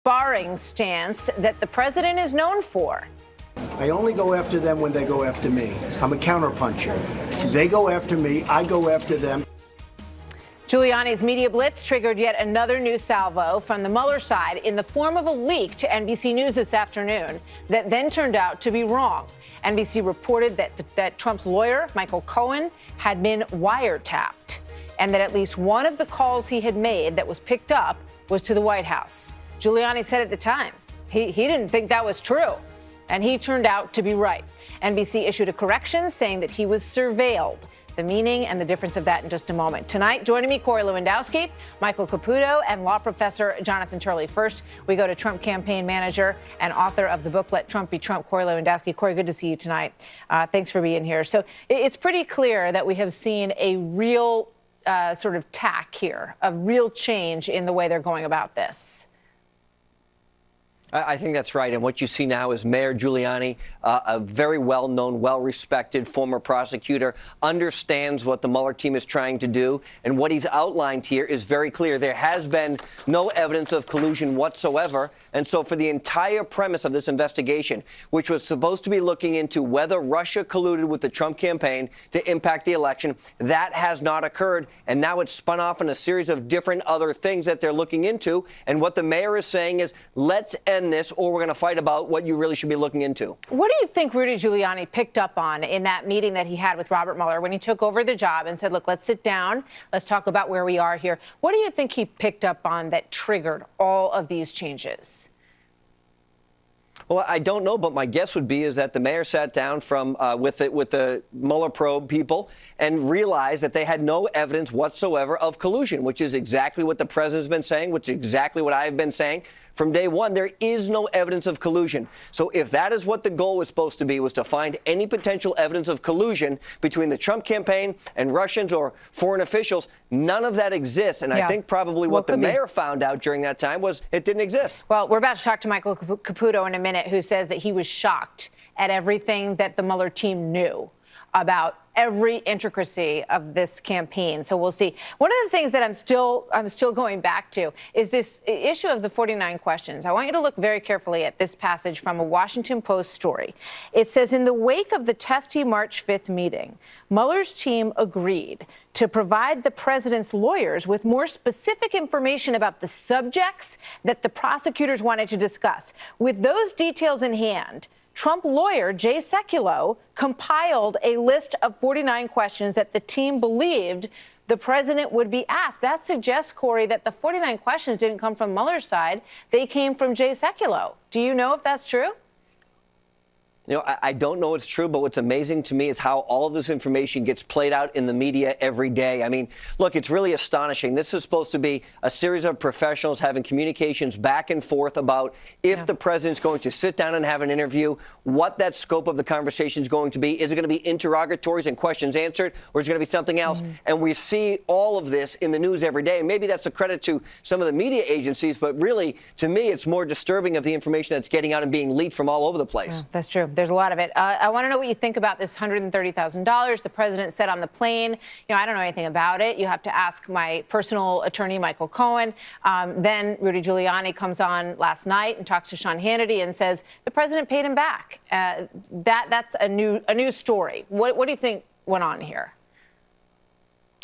sparring stance that the president is known for. I only go after them when they go after me. I'm a counterpuncher. They go after me, I go after them. Giuliani's media blitz triggered yet another new salvo from the Mueller side in the form of a leak to NBC News this afternoon that then turned out to be wrong. NBC reported that Trump's lawyer, Michael Cohen, had been wiretapped and that at least one of the calls he had made that was picked up was to the White House. Giuliani said at the time he didn't think that was true, and he turned out to be right. NBC issued a correction saying that he was surveilled. The meaning and the difference of that in just a moment. Tonight, joining me, Corey Lewandowski, Michael Caputo, and law professor Jonathan Turley. First, we go to Trump campaign manager and author of the book, Let Trump Be Trump, Corey Lewandowski. Corey, good to see you tonight. Thanks for being here. So it's pretty clear that we have seen a real sort of tack here, a real change in the way they're going about this. I think that's right. And what you see now is Mayor Giuliani, a very well-known, well-respected former prosecutor, understands what the Mueller team is trying to do. And what he's outlined here is very clear. There has been no evidence of collusion whatsoever. And so for the entire premise of this investigation, which was supposed to be looking into whether Russia colluded with the Trump campaign to impact the election, that has not occurred. And now it's spun off in a series of different other things that they're looking into. And what the mayor is saying is, let's end this, or we're going to fight about what you really should be looking into. What do you think Rudy Giuliani picked up on in that meeting that he had with Robert Mueller when he took over the job and said, look, let's sit down, let's talk about where we are here? What do you think he picked up on that triggered all of these changes? Well, I don't know, but my guess would be is that the mayor sat down with the Mueller probe people and realized that they had no evidence whatsoever of collusion, which is exactly what the president's been saying, which is exactly what I've been saying. From day one, there is no evidence of collusion. So if that is what the goal was supposed to be, was to find any potential evidence of collusion between the Trump campaign and Russians or foreign officials, none of that exists. And I think probably what the mayor found out during that time was it didn't exist. Well, we're about to talk to Michael Caputo in a minute, who says that he was shocked at everything that the Mueller team knew about every intricacy of this campaign. So we'll see. One of the things that I'm still going back to is this issue of the 49 questions. I want you to look very carefully at this passage from a Washington Post story. It says, in the wake of the testy March 5th meeting, Mueller's team agreed to provide the president's lawyers with more specific information about the subjects that the prosecutors wanted to discuss. With those details in hand, Trump lawyer Jay Sekulow compiled a list of 49 questions that the team believed the president would be asked. That suggests, Corey, that the 49 questions didn't come from Mueller's side. They came from Jay Sekulow. Do you know if that's true? You know, I don't know it's true, but what's amazing to me is how all of this information gets played out in the media every day. I mean, look, it's really astonishing. This is supposed to be a series of professionals having communications back and forth about if the president's going to sit down and have an interview, what that scope of the conversation is going to be. Is it going to be interrogatories and questions answered, or is it going to be something else? And we see all of this in the news every day. And maybe that's a credit to some of the media agencies, but really, to me, it's more disturbing of the information that's getting out and being leaked from all over the place. Yeah, that's true. There's a lot of it. I want to know what you think about this $130,000 the president said on the plane. You know, I don't know anything about it. You have to ask my personal attorney, Michael Cohen. Then Rudy Giuliani comes on last night and talks to Sean Hannity and says the president paid him back. That's a new story. What do you think went on here?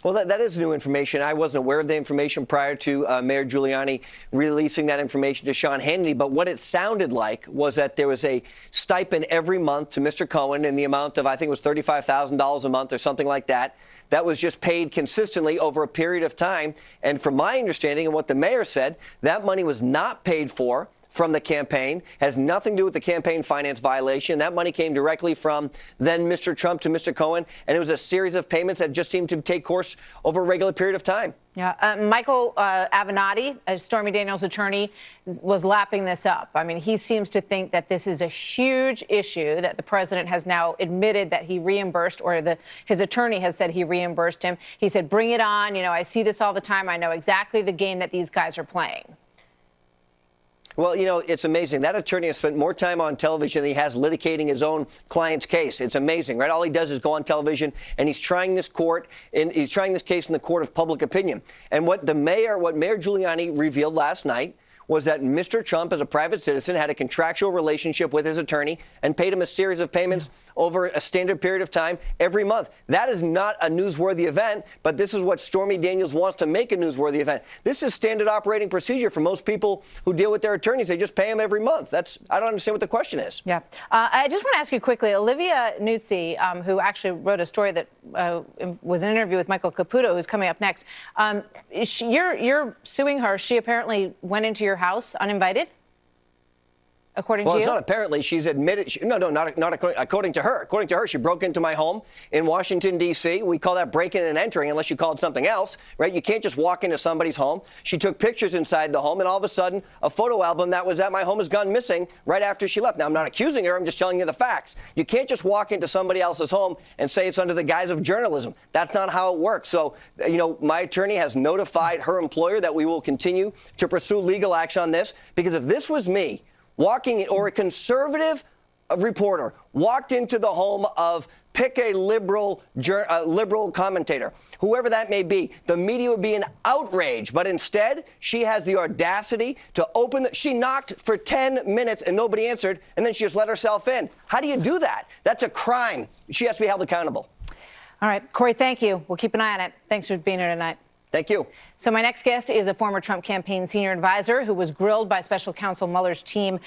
Well, that is new information. I wasn't aware of the information prior to Mayor Giuliani releasing that information to Sean Hannity. But what it sounded like was that there was a stipend every month to Mr. Cohen in the amount of, I think it was $35,000 a month or something like that. That was just paid consistently over a period of time. And from my understanding and what the mayor said, that money was not paid for from the campaign, has nothing to do with the campaign finance violation. That money came directly from then Mr. Trump to Mr. Cohen, and it was a series of payments that just seemed to take course over a regular period of time. Yeah, Michael Avenatti, Stormy Daniels' attorney, was lapping this up. I mean, he seems to think that this is a huge issue, that the president has now admitted that he reimbursed, or his attorney has said he reimbursed him. He said, bring it on. You know, I see this all the time. I know exactly the game that these guys are playing. Well, you know, it's amazing. That attorney has spent more time on television than he has litigating his own client's case. It's amazing, right? All he does is go on television, and he's trying this case in the court of public opinion. And what Mayor Giuliani revealed last night was that Mr. Trump, as a private citizen, had a contractual relationship with his attorney and paid him a series of payments over a standard period of time every month. That is not a newsworthy event, but this is what Stormy Daniels wants to make a newsworthy event. This is standard operating procedure for most people who deal with their attorneys. They just pay them every month. I don't understand what the question is. Yeah. I just want to ask you quickly, Olivia Nuzzi, who actually wrote a story that was an interview with Michael Caputo, who's coming up next. You're suing her. She apparently went into your house uninvited, according to you? Well, it's not apparently. She's admitted. Not according to her. According to her, she broke into my home in Washington, D.C. We call that breaking and entering, unless you call it something else, right? You can't just walk into somebody's home. She took pictures inside the home, and all of a sudden, a photo album that was at my home has gone missing right after she left. Now, I'm not accusing her. I'm just telling you the facts. You can't just walk into somebody else's home and say it's under the guise of journalism. That's not how it works. So, my attorney has notified her employer that we will continue to pursue legal action on this, because if this was me, or a conservative reporter walked into the home of, pick a liberal commentator, whoever that may be, the media would be in outrage. But instead, she has the audacity to she knocked for 10 minutes and nobody answered, and then she just let herself in. How do you do that? That's a crime. She has to be held accountable. All right, Corey, thank you. We'll keep an eye on it. Thanks for being here tonight. Thank you. So my next guest is a former Trump campaign senior advisor who was grilled by special counsel Mueller's team